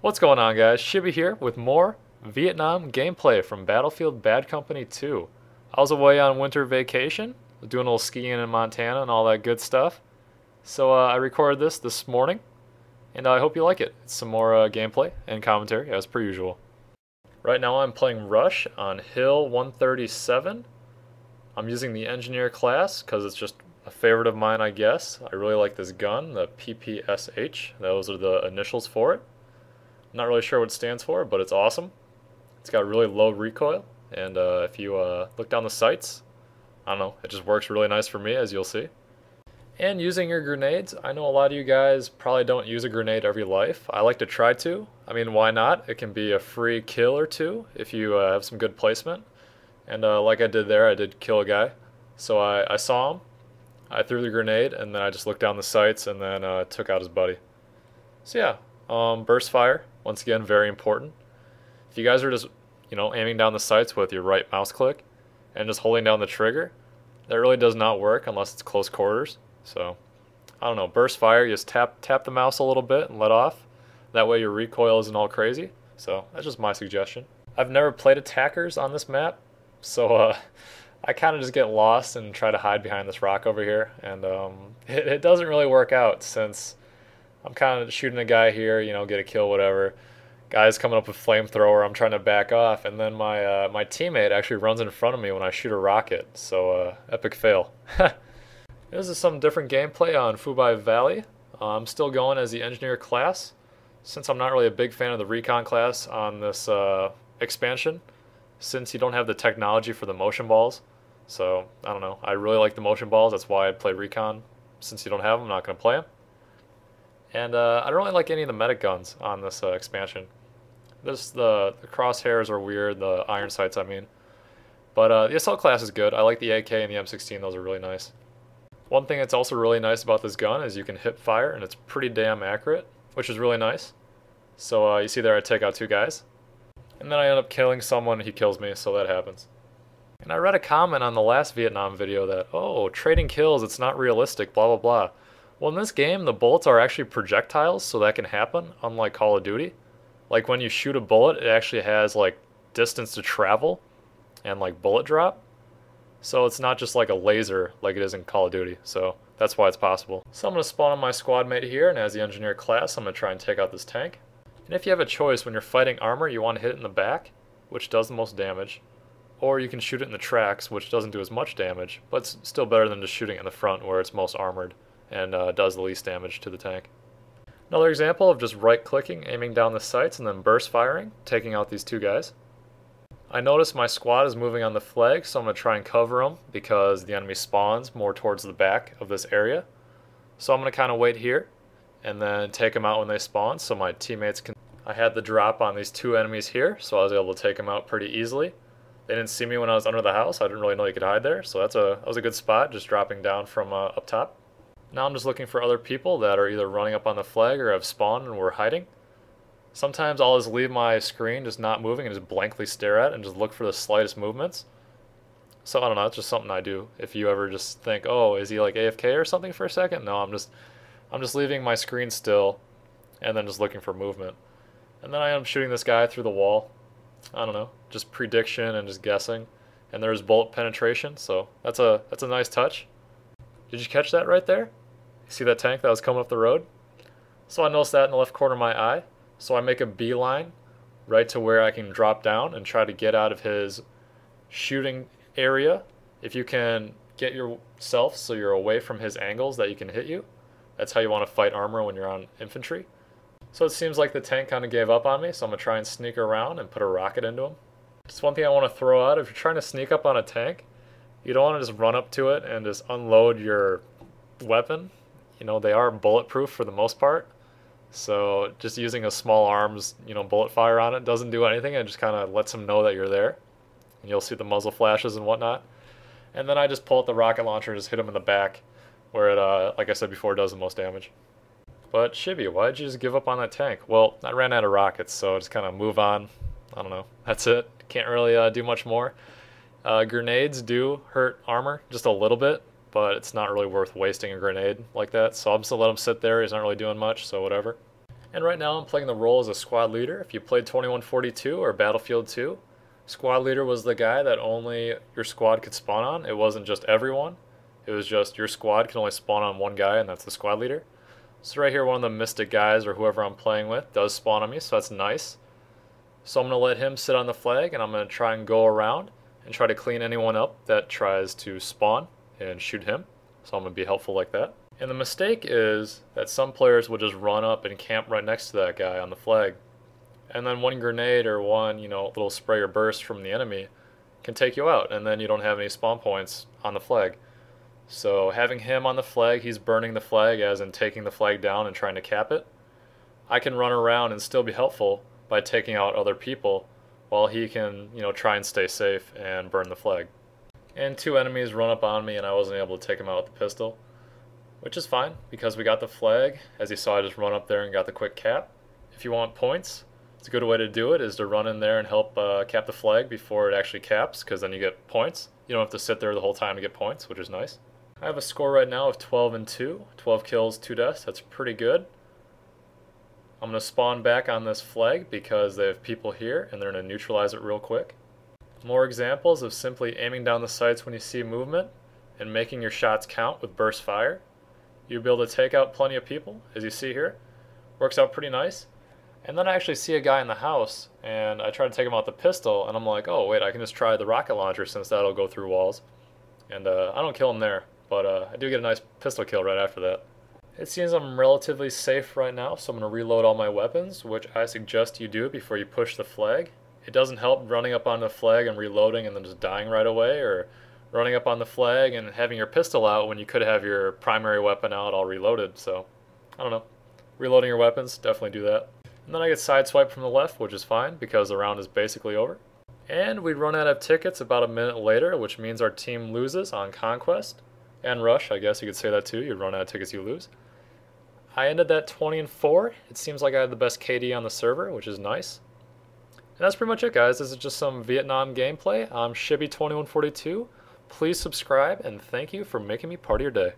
What's going on, guys? Shibby here with more Vietnam gameplay from Battlefield Bad Company 2. I was away on winter vacation, doing a little skiing in Montana and all that good stuff. So I recorded this morning, and I hope you like it. It's some more gameplay and commentary, as per usual. Right now I'm playing Rush on Hill 137. I'm using the Engineer class because it's just a favorite of mine, I guess. I really like this gun, the PPSH. Those are the initials for it. Not really sure what it stands for, but it's awesome. It's got really low recoil, and if you look down the sights, I don't know, it just works really nice for me, as you'll see. And using your grenades, I know a lot of you guys probably don't use a grenade every life. I like to try to. I mean, why not? It can be a free kill or two if you have some good placement. And like I did there, I did kill a guy. So I saw him, I threw the grenade, and then I just looked down the sights and then took out his buddy. So yeah, burst fire, once again, very important. If you guys are just, aiming down the sights with your right mouse click and just holding down the trigger, that really does not work unless it's close quarters. So, I don't know, burst fire, you just tap the mouse a little bit and let off. That way your recoil isn't all crazy. So, that's just my suggestion. I've never played attackers on this map, so I kind of just get lost and try to hide behind this rock over here. And it doesn't really work out since I'm kind of shooting a guy here, get a kill, whatever. Guy's coming up with flamethrower, I'm trying to back off, and then my teammate actually runs in front of me when I shoot a rocket. So, epic fail. This is some different gameplay on Fubai Valley. I'm still going as the engineer class, since I'm not really a big fan of the recon class on this expansion, since you don't have the technology for the motion balls. So, I don't know, I really like the motion balls, that's why I play recon. Since you don't have them, I'm not going to play them. And I don't really like any of the medic guns on this expansion. The crosshairs are weird, the iron sights I mean. But the assault class is good. I like the AK and the M16, those are really nice. One thing that's also really nice about this gun is you can hip fire and it's pretty damn accurate, which is really nice. So you see there I take out two guys. And then I end up killing someone and he kills me, so that happens. And I read a comment on the last Vietnam video that, oh, trading kills, it's not realistic, blah blah blah. Well, in this game, the bullets are actually projectiles, so that can happen, unlike Call of Duty. Like, when you shoot a bullet, it actually has, like, distance to travel and, like, bullet drop. So it's not just like a laser like it is in Call of Duty, so that's why it's possible. So I'm going to spawn on my squad mate here, and as the engineer class, I'm going to try and take out this tank. And if you have a choice, when you're fighting armor, you want to hit it in the back, which does the most damage. Or you can shoot it in the tracks, which doesn't do as much damage, but it's still better than just shooting it in the front where it's most armored and does the least damage to the tank. Another example of just right-clicking, aiming down the sights, and then burst firing, taking out these two guys. I notice my squad is moving on the flag, so I'm going to try and cover them because the enemy spawns more towards the back of this area. So I'm going to kind of wait here and then take them out when they spawn so my teammates can... I had the drop on these two enemies here, so I was able to take them out pretty easily. They didn't see me when I was under the house. I didn't really know you could hide there, so that was a good spot, just dropping down from up top. Now I'm just looking for other people that are either running up on the flag or have spawned and were hiding. Sometimes I'll just leave my screen just not moving and just blankly stare at it and just look for the slightest movements. So I don't know, it's just something I do. If you ever just think, oh, is he like AFK or something for a second? No, I'm just leaving my screen still and then just looking for movement. And then I end up shooting this guy through the wall. I don't know, just prediction and just guessing. And there's bullet penetration, so that's a nice touch. Did you catch that right there? You see that tank that was coming up the road? So I noticed that in the left corner of my eye. So I make a beeline right to where I can drop down and try to get out of his shooting area. If you can get yourself so you're away from his angles that you can hit you, that's how you want to fight armor when you're on infantry. So it seems like the tank kind of gave up on me, so I'm going to try and sneak around and put a rocket into him. Just one thing I want to throw out, if you're trying to sneak up on a tank, you don't want to just run up to it and just unload your weapon. They are bulletproof for the most part. So just using a small arms, bullet fire on it doesn't do anything. It just kind of lets them know that you're there. And you'll see the muzzle flashes and whatnot. And then I just pull out the rocket launcher and just hit him in the back where it, like I said before, does the most damage. But Shibby, why'd you just give up on that tank? Well, I ran out of rockets, so just kind of move on. I don't know. That's it. Can't really do much more. Grenades do hurt armor just a little bit, but it's not really worth wasting a grenade like that. So I'm just going to let him sit there. He's not really doing much, so whatever. And right now I'm playing the role as a squad leader. If you played 2142 or Battlefield 2, squad leader was the guy that only your squad could spawn on. It wasn't just everyone. It was just your squad can only spawn on one guy, and that's the squad leader. So right here, one of the mystic guys or whoever I'm playing with does spawn on me, so that's nice. So I'm going to let him sit on the flag, and I'm going to try and go around and try to clean anyone up that tries to spawn and shoot him. So I'm going to be helpful like that. And the mistake is that some players will just run up and camp right next to that guy on the flag. And then one grenade or one, little spray or burst from the enemy can take you out, and then you don't have any spawn points on the flag. So having him on the flag, he's burning the flag as in taking the flag down and trying to cap it. I can run around and still be helpful by taking out other people while he can, try and stay safe and burn the flag. And two enemies run up on me and I wasn't able to take them out with the pistol, which is fine because we got the flag. As you saw, I just run up there and got the quick cap. If you want points, it's a good way to do it is to run in there and help cap the flag before it actually caps, because then you get points. You don't have to sit there the whole time to get points, which is nice. I have a score right now of 12-2, 12 kills, 2 deaths. That's pretty good. I'm going to spawn back on this flag because they have people here and they're going to neutralize it real quick. More examples of simply aiming down the sights when you see movement and making your shots count with burst fire. You'll be able to take out plenty of people, as you see here. Works out pretty nice. And then I actually see a guy in the house and I try to take him out with the pistol and I'm like, oh wait, I can just try the rocket launcher since that'll go through walls. And I don't kill him there, but I do get a nice pistol kill right after that. It seems I'm relatively safe right now, so I'm going to reload all my weapons, which I suggest you do before you push the flag. It doesn't help running up on the flag and reloading and then just dying right away, or running up on the flag and having your pistol out when you could have your primary weapon out all reloaded. So, I don't know. Reloading your weapons, definitely do that. And then I get sideswiped from the left, which is fine because the round is basically over. And we run out of tickets about a minute later, which means our team loses on Conquest. And Rush, I guess you could say that too. You run out of tickets, you lose. I ended that 20-4. It seems like I had the best KD on the server, which is nice. And that's pretty much it, guys. This is just some Vietnam gameplay. I'm Shibby2142. Please subscribe, and thank you for making me part of your day.